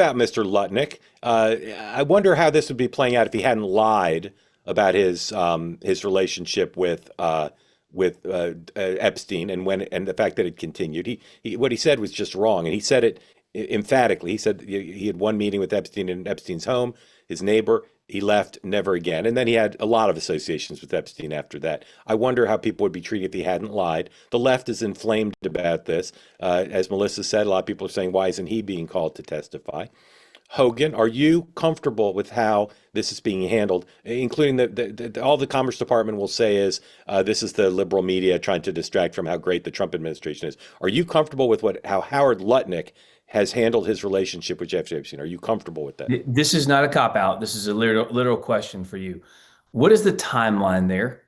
about Mr. Lutnick. I wonder how this would be playing out if he hadn't lied about his relationship with Epstein and the fact that it continued. He what he said was just wrong, and he said it emphatically. He said he had one meeting with Epstein in Epstein's home, his neighbor. He left, never again. And then he had a lot of associations with Epstein after that. I wonder how people would be treated if he hadn't lied. The left is inflamed about this. As Melissa said, a lot of people are saying, why isn't he being called to testify? Hogan, are you comfortable with how this is being handled, including all the Commerce Department will say is this is the liberal media trying to distract from how great the Trump administration is. Are you comfortable with how Howard Lutnick has handled his relationship with Jeffrey Epstein? Are you comfortable with that? This is not a cop out. This is a literal question for you. What is the timeline there?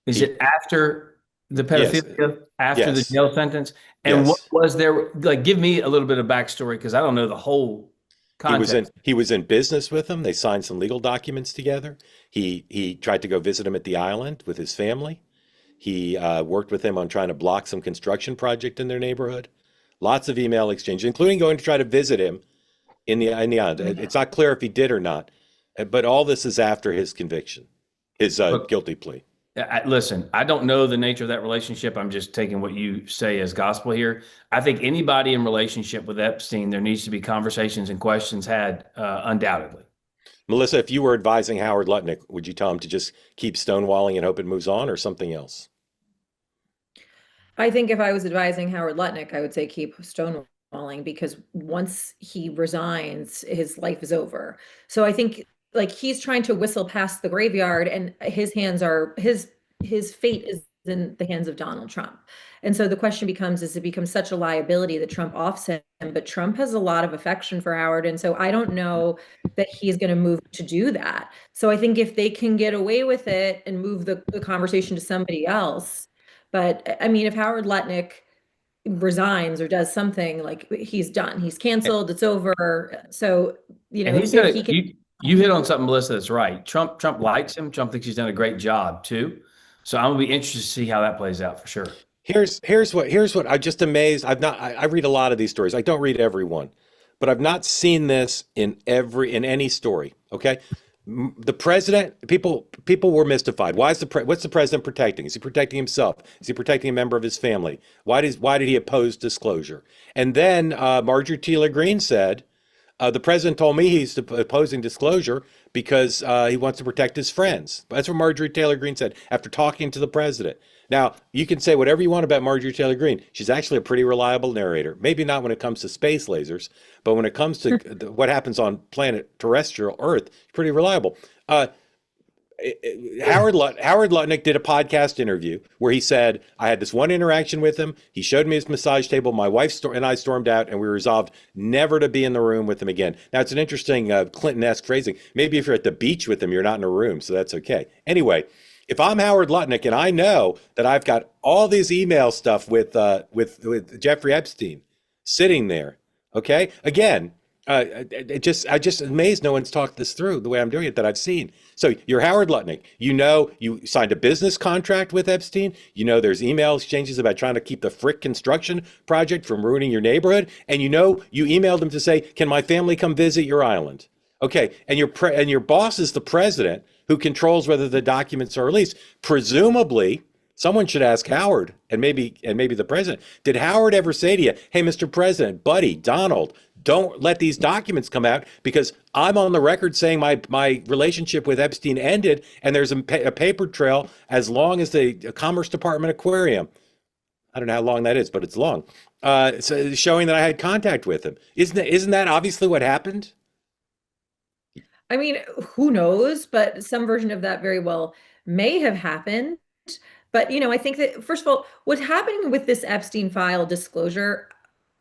Is He, it after the yes, pedophilia, after the yes, jail sentence? And what yes. was there? Like, give me a little bit of backstory because I don't know the whole context. He was in business with him. They signed some legal documents together. He tried to go visit him at the island with his family. He worked with him on trying to block some construction project in their neighborhood. Lots of email exchange, including going to try to visit him in the island. It's not clear if he did or not, but all this is after his conviction, his Look, guilty plea. listen, I don't know the nature of that relationship. I'm just taking what you say as gospel here. I think anybody in relationship with Epstein, there needs to be conversations and questions had, undoubtedly. Melissa, if you were advising Howard Lutnick, would you tell him to just keep stonewalling and hope it moves on, or something else? I think if I was advising Howard Lutnick, I would say keep stonewalling because once he resigns, his life is over. So I think like he's trying to whistle past the graveyard and his hands are his fate is in the hands of Donald Trump. And so the question becomes, is it becomes such a liability that Trump offs him, but Trump has a lot of affection for Howard. And so I don't know that he's going to move to do that. So I think if they can get away with it and move the conversation to somebody else, but I mean, if Howard Lutnick resigns or does something like he's done, he's canceled, it's over. So, And he's if gonna he can, you hit on something, Melissa, that's right. Trump likes him. Trump thinks he's done a great job too. So I'm gonna be interested to see how that plays out for sure. Here's what I'm just amazed. I read a lot of these stories. I don't read every one, but I've not seen this in any story. Okay, the president, people were mystified. What's the president protecting? Is he protecting himself? Is he protecting a member of his family? Why did he oppose disclosure? And then Marjorie Taylor Greene said, the president told me he's opposing disclosure because he wants to protect his friends. That's what Marjorie Taylor Greene said after talking to the president. Now, you can say whatever you want about Marjorie Taylor Greene. She's actually a pretty reliable narrator. Maybe not when it comes to space lasers, but when it comes to what happens on planet terrestrial Earth, pretty reliable. Howard Lutnick did a podcast interview where he said, I had this one interaction with him. He showed me his massage table. My wife and I stormed out, and we resolved never to be in the room with him again. Now, it's an interesting Clinton-esque phrasing. Maybe if you're at the beach with him, you're not in a room, so that's okay. Anyway, if I'm Howard Lutnick and I know that I've got all this email stuff with Jeffrey Epstein sitting there, okay? Again, I just amazed no one's talked this through the way I'm doing it that I've seen. So you're Howard Lutnick. You know you signed a business contract with Epstein. You know there's email exchanges about trying to keep the Frick construction project from ruining your neighborhood, and you know you emailed him to say, "Can my family come visit your island?" Okay, and your boss is the president who controls whether the documents are released. Presumably, someone should ask Howard and maybe the president. Did Howard ever say to you, "Hey, Mr. President, buddy, Donald, don't let these documents come out because I'm on the record saying my relationship with Epstein ended, and there's a paper trail as long as the Commerce Department aquarium." I don't know how long that is, but it's long. So showing that I had contact with him. Isn't that obviously what happened? I mean, who knows? But some version of that very well may have happened. But, I think that, first of all, what's happening with this Epstein file disclosure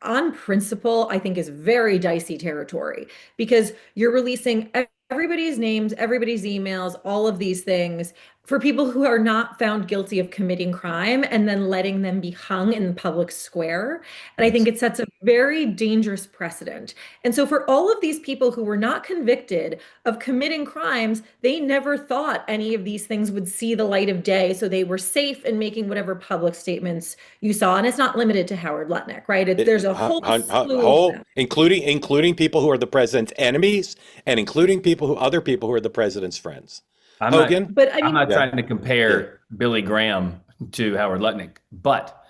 on principle, I think is very dicey territory because you're releasing everybody's names, everybody's emails, all of these things. for people who are not found guilty of committing crime and then letting them be hung in the public square. And I think Yes. it sets a very dangerous precedent. And so for all of these people who were not convicted of committing crimes, they never thought any of these things would see the light of day. So they were safe in making whatever public statements you saw. And it's not limited to Howard Lutnick, right? There's a whole slew of them. Including people who are the president's enemies, and including other people who are the president's friends. Hogan, But I I'm mean, not trying to compare Billy Graham to Howard Lutnick, but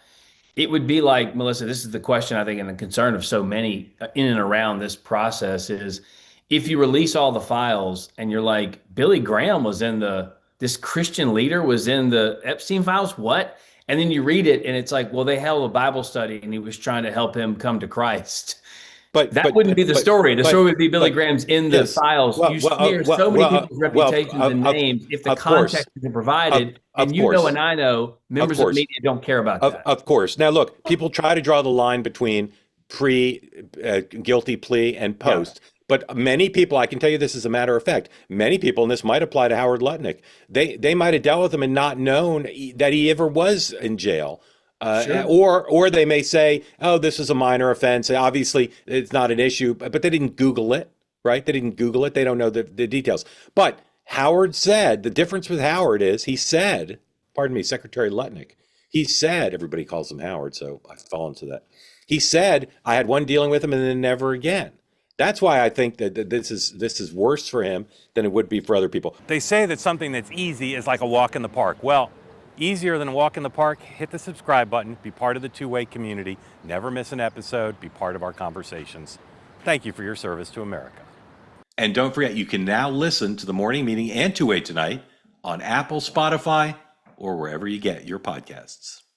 it would be like, Melissa, this is the question I think and the concern of so many in and around this process is if you release all the files and you're like, Billy Graham was this Christian leader was in the Epstein files, what? And then you read it and it's like, well, they held a Bible study and he was trying to help him come to Christ. That wouldn't be the story. The story would be Billy Graham's in the files. You smear so many people's reputations and names if the context isn't provided. And you know and I know members of the media don't care about that. Of course. Now, look, people try to draw the line between pre-guilty plea and post. Yeah. But many people, I can tell you this as a matter of fact, many people, and this might apply to Howard Lutnick, they might have dealt with him and not known that he ever was in jail. Sure. Or they may say, oh, this is a minor offense. Obviously, it's not an issue, but they didn't Google it, right? They didn't Google it. They don't know the details. But Howard said, the difference with Howard is he said, pardon me, Secretary Lutnick, he said, everybody calls him Howard, so I've fallen to that. He said, I had one dealing with him and then never again. That's why I think that this is worse for him than it would be for other people. They say that something that's easy is like a walk in the park. Well, easier than a walk in the park, hit the subscribe button, be part of the two-way community, never miss an episode, be part of our conversations. Thank you for your service to America. And don't forget, you can now listen to the morning meeting and Two-Way Tonight on Apple, Spotify, or wherever you get your podcasts.